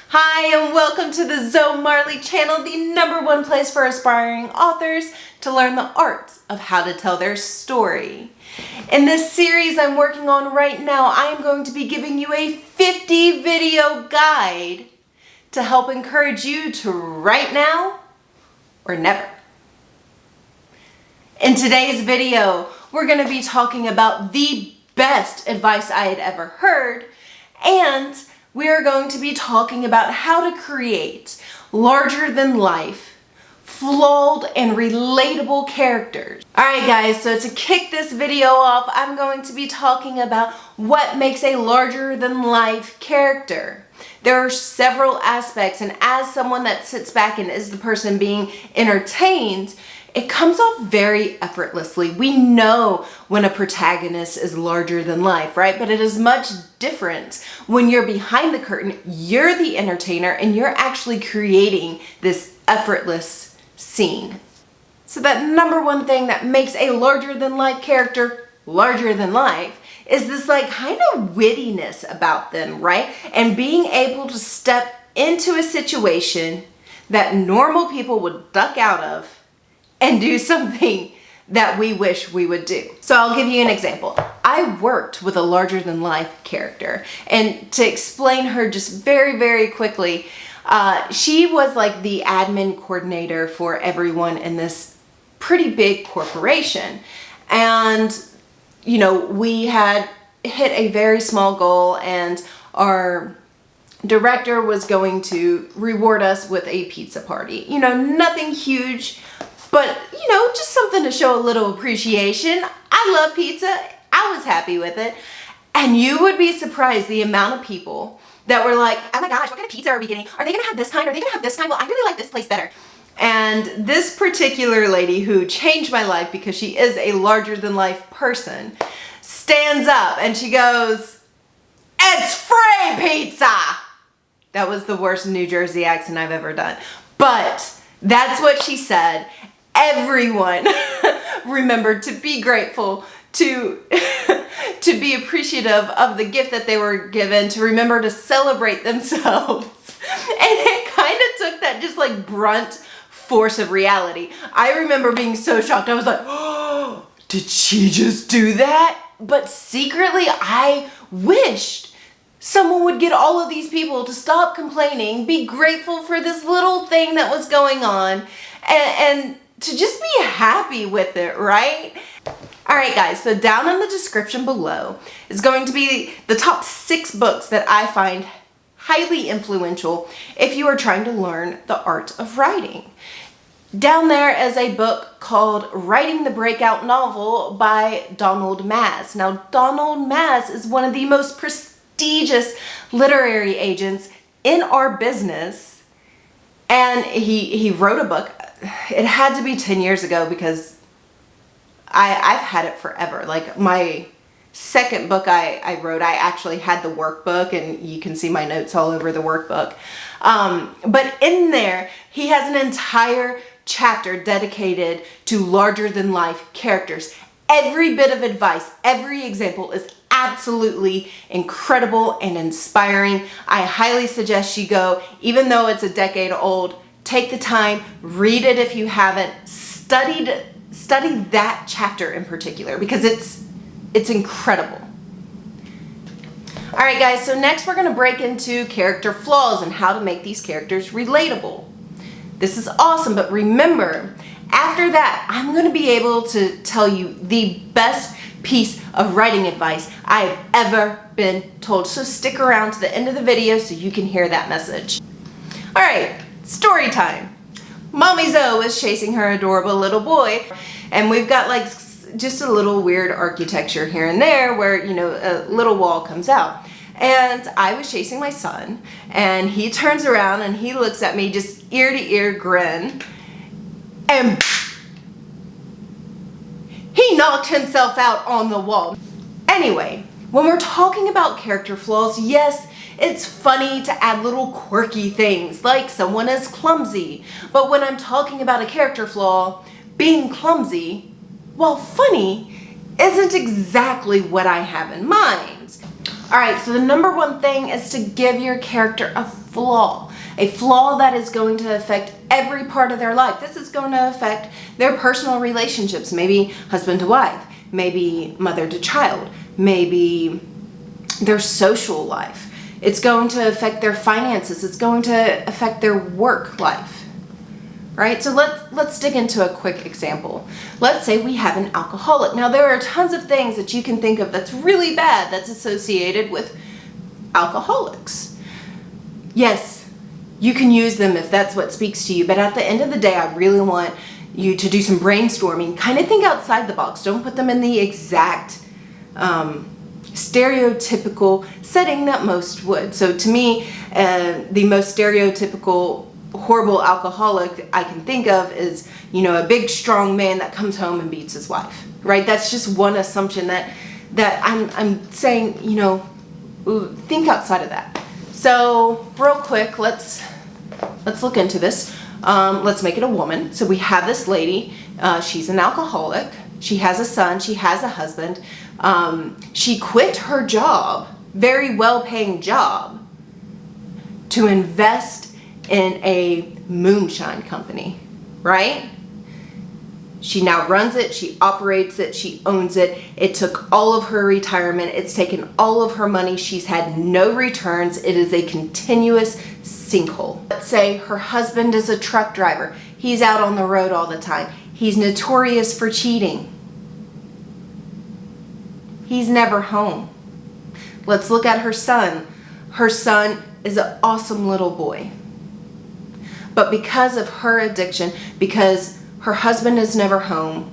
Hi and welcome to the Zoe Marley channel, the #1 place for aspiring authors to learn the art of how to tell their story. In this series I'm working on right now, I am going to be giving you a 50 video guide to help encourage you to write now or never. In today's video, we're going to be talking about the best advice I had ever heard, and we are going to be talking about how to create larger than life, flawed and relatable characters. Alright guys, so to kick this video off, I'm going to be talking about what makes a larger than life character. There are several aspects, and as someone that sits back and is the person being entertained, it comes off very effortlessly. We know when a protagonist is larger than life, right? But it is much different when you're behind the curtain, you're the entertainer, and you're actually creating this effortless scene. So that #1 thing that makes a larger than life character larger than life is this kind of wittiness about them, right? And being able to step into a situation that normal people would duck out of and do something that we wish we would do. So I'll give you an example. I worked with a larger than life character, and to explain her just very, very quickly, she was like the admin coordinator for everyone in this pretty big corporation. And, you know, we had hit a very small goal, and our director was going to reward us with a pizza party. You know, nothing huge, but, you know, just something to show a little appreciation. I love pizza. I was happy with it. And you would be surprised the amount of people that were like, oh my gosh, what kind of pizza are we getting? Are they going to have this kind? Are they going to have this kind? Well, I really like this place better. And this particular lady, who changed my life because she is a larger than life person, stands up and she goes, "It's free pizza!" That was the worst New Jersey accent I've ever done. But that's what she said. Everyone remembered to be grateful, to be appreciative of the gift that they were given, to remember to celebrate themselves. And it kind of took that just brunt force of reality. I remember being so shocked. I was like, oh, did she just do that? But secretly, I wished someone would get all of these people to stop complaining, be grateful for this little thing that was going on, and to just be happy with it, right? Alright guys, so down in the description below is going to be the top 6 books that I find highly influential if you are trying to learn the art of writing. Down there is a book called Writing the Breakout Novel by Donald Maz. Now, Donald Maz is one of the most prestigious literary agents in our business, and he wrote a book. It had to be 10 years ago because I've had it forever. Like my second book I wrote, I actually had the workbook, and you can see my notes all over the workbook. But in there, he has an entire chapter dedicated to larger than life characters. Every bit of advice, every example is absolutely incredible and inspiring. I highly suggest you go, even though it's a decade old, take the time, read it if you haven't, study that chapter in particular, because it's incredible. Alright guys, so next we're going to break into character flaws and how to make these characters relatable. This is awesome, but remember, after that, I'm going to be able to tell you the best piece of writing advice I've ever been told. So stick around to the end of the video so you can hear that message. Alright, story time. Mommy Zoe is chasing her adorable little boy, and we've got just a little weird architecture here and there where, you know, a little wall comes out. And I was chasing my son, and he turns around and he looks at me, just ear to ear grin, and he knocked himself out on the wall. Anyway, when we're talking about character flaws, yes, it's funny to add little quirky things like someone is clumsy. But when I'm talking about a character flaw, being clumsy, while funny, isn't exactly what I have in mind. All right, so the number one thing is to give your character a flaw that is going to affect every part of their life. This is going to affect their personal relationships, maybe husband to wife, maybe mother to child, maybe their social life. It's going to affect their finances. It's going to affect their work life, right? So let's dig into a quick example. Let's say we have an alcoholic. Now, there are tons of things that you can think of that's really bad that's associated with alcoholics. Yes, you can use them if that's what speaks to you, but at the end of the day, I really want you to do some brainstorming. Kind of think outside the box. Don't put them in the exact stereotypical setting that most would. So to me, the most stereotypical horrible alcoholic I can think of is, a big strong man that comes home and beats his wife, right? That's just one assumption that I'm saying, think outside of that. So real quick, let's look into this. Let's make it a woman. So we have this lady, she's an alcoholic. She has a son, she has a husband. She quit her job, very well-paying job, to invest in a moonshine company, right? She now runs it, she operates it, she owns it. It took all of her retirement, it's taken all of her money, she's had no returns. It is a continuous sinkhole. Let's say her husband is a truck driver. He's out on the road all the time. He's notorious for cheating. He's never home. Let's look at her son. Her son is an awesome little boy. But because of her addiction, because her husband is never home,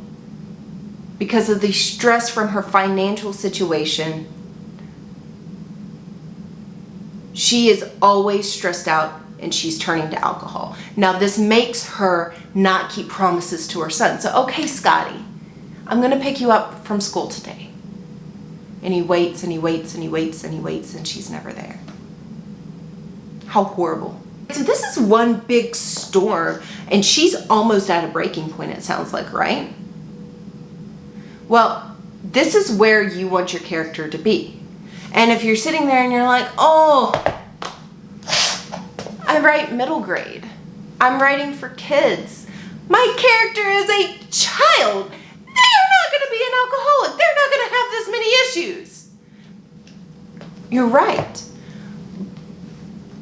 because of the stress from her financial situation, she is always stressed out and she's turning to alcohol. Now, this makes her not keep promises to her son. So, okay, Scotty, I'm going to pick you up from school today. And he waits and he waits and he waits and he waits and she's never there. How horrible. So this is one big storm and she's almost at a breaking point, it sounds like, right? Well, this is where you want your character to be. And if you're sitting there and you're like, oh, I write middle grade. I'm writing for kids. My character is a child. They're not going to be an alcoholic. They're not going to have this many issues. You're right.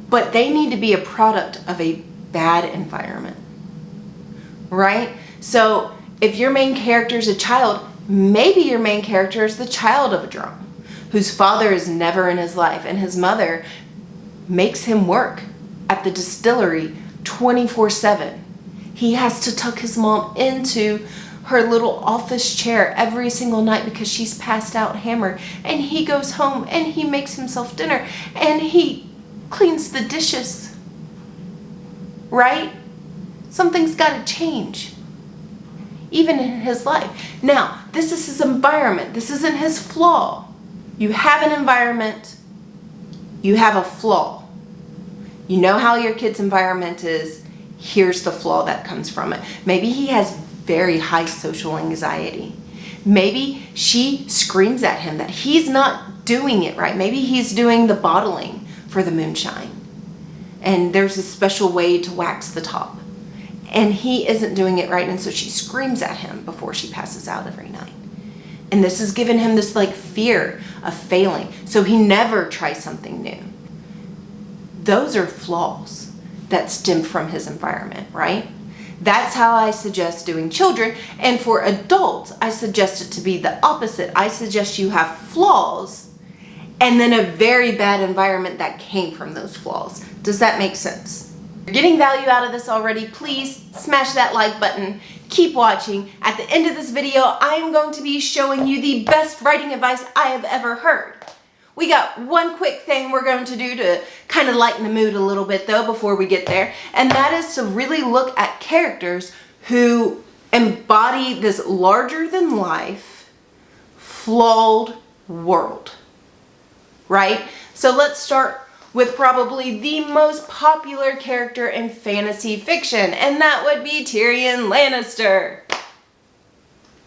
But they need to be a product of a bad environment, right? So if your main character is a child, maybe your main character is the child of a drunk whose father is never in his life and his mother makes him work at the distillery 24/7. He has to tuck his mom into her little office chair every single night because she's passed out hammered, and he goes home and he makes himself dinner and he cleans the dishes, right? Something's got to change, even in his life. Now, this is his environment. This isn't his flaw. You have an environment, you have a flaw. You know how your kid's environment is. Here's the flaw that comes from it. Maybe he has very high social anxiety. Maybe she screams at him that he's not doing it right. Maybe he's doing the bottling for the moonshine, and there's a special way to wax the top, and he isn't doing it right, and so she screams at him before she passes out every night. And this has given him this fear of failing, so he never tries something new. Those are flaws that stem from his environment, right? That's how I suggest doing children. And for adults, I suggest it to be the opposite. I suggest you have flaws and then a very bad environment that came from those flaws. Does that make sense? If you're getting value out of this already, please smash that like button. Keep watching. At the end of this video, I am going to be showing you the best writing advice I have ever heard. We got one quick thing we're going to do to kind of lighten the mood a little bit though before we get there, and that is to really look at characters who embody this larger than life, flawed world, right? So let's start with probably the most popular character in fantasy fiction, and that would be Tyrion Lannister,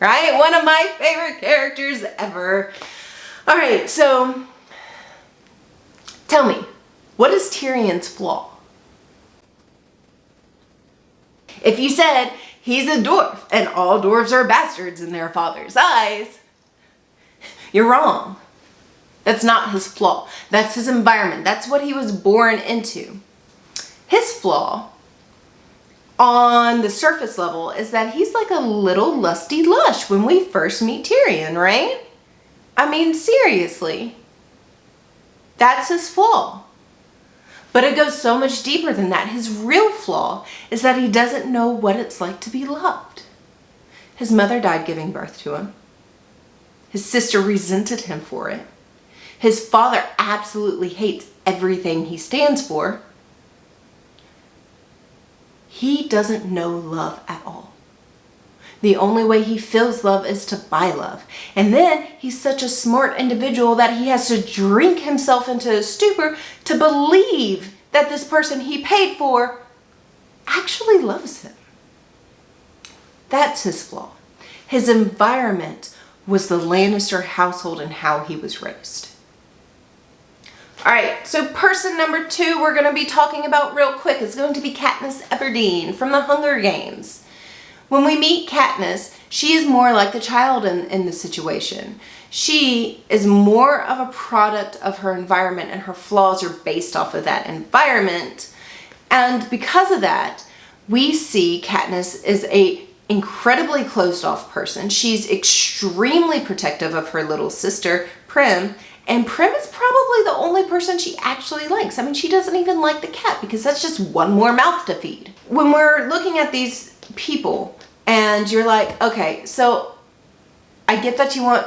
right? One of my favorite characters ever. All right, so tell me, what is Tyrion's flaw? If you said he's a dwarf and all dwarves are bastards in their father's eyes, you're wrong. That's not his flaw. That's his environment. That's what he was born into. His flaw on the surface level is that he's like a little lusty lush when we first meet Tyrion, right? I mean, seriously. That's his flaw. But it goes so much deeper than that. His real flaw is that he doesn't know what it's like to be loved. His mother died giving birth to him. His sister resented him for it. His father absolutely hates everything he stands for. He doesn't know love at all. The only way he feels love is to buy love. And then he's such a smart individual that he has to drink himself into a stupor to believe that this person he paid for actually loves him. That's his flaw. His environment was the Lannister household and how he was raised. All right, so person number 2 we're going to be talking about real quick is going to be Katniss Everdeen from the Hunger Games. When we meet Katniss, she is more like the child in the situation. She is more of a product of her environment, and her flaws are based off of that environment. And because of that, we see Katniss is a incredibly closed off person. She's extremely protective of her little sister, Prim, and Prim is probably the only person she actually likes. I mean, she doesn't even like the cat because that's just one more mouth to feed. When we're looking at these people and you're like, okay, so I get that you want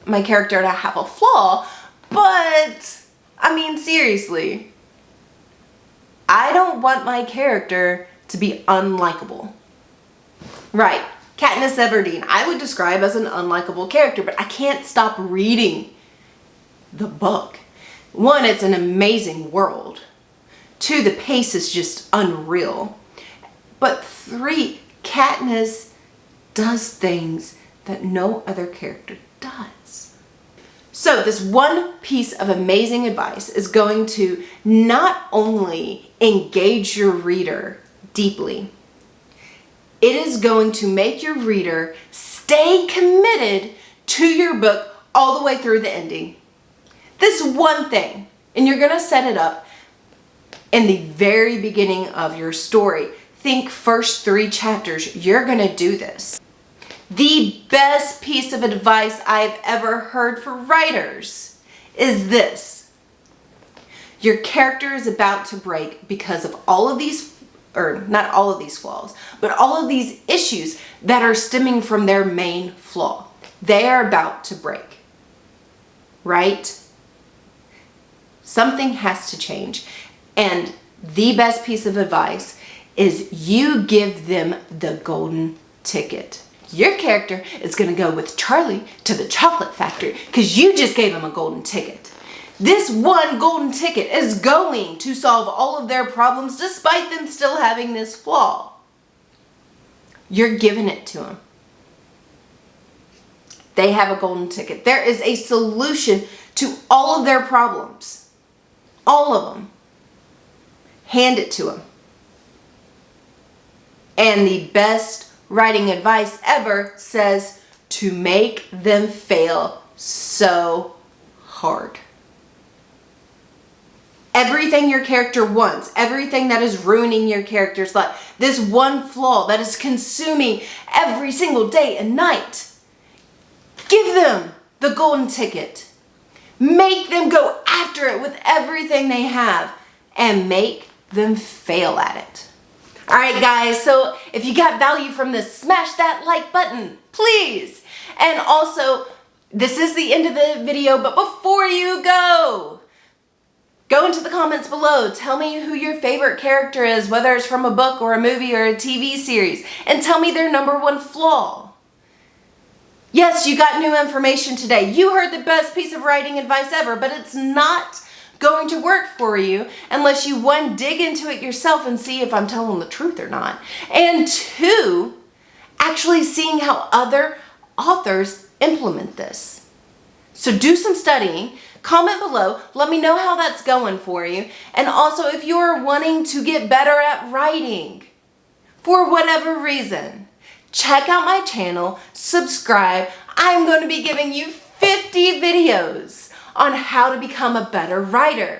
my character to have a flaw, but I mean, seriously, I don't want my character to be unlikable. Right, Katniss Everdeen, I would describe as an unlikable character, but I can't stop reading the book. 1, it's an amazing world. 2, the pace is just unreal. But 3, Katniss does things that no other character does. So this one piece of amazing advice is going to not only engage your reader deeply, it is going to make your reader stay committed to your book all the way through the ending. This one thing, and you're going to set it up in the very beginning of your story. Think first 3 chapters, you're going to do this. The best piece of advice I've ever heard for writers is this. Your character is about to break because of all of these, or not all of these flaws, but all of these issues that are stemming from their main flaw. They are about to break, right? Something has to change. And the best piece of advice is you give them the golden ticket. Your character is going to go with Charlie to the chocolate factory because you just gave him a golden ticket. This one golden ticket is going to solve all of their problems despite them still having this flaw. You're giving it to them. They have a golden ticket. There is a solution to all of their problems. All of them. Hand it to them. And the best writing advice ever says to make them fail so hard. Everything your character wants, everything that is ruining your character's life, this one flaw that is consuming every single day and night, give them the golden ticket. Make them go after it with everything they have and make them fail at it. All right, guys, so if you got value from this, smash that like button, please. And also, this is the end of the video, but before you go into the comments below. Tell me who your favorite character is, whether it's from a book or a movie or a TV series, and tell me their #1 flaw. Yes, you got new information today. You heard the best piece of writing advice ever, but it's not going to work for you unless you, 1, dig into it yourself and see if I'm telling the truth or not, and 2, actually seeing how other authors implement this. So do some studying, comment below, let me know how that's going for you, and also if you are wanting to get better at writing, for whatever reason, check out my channel, subscribe. I'm going to be giving you 50 videos on how to become a better writer.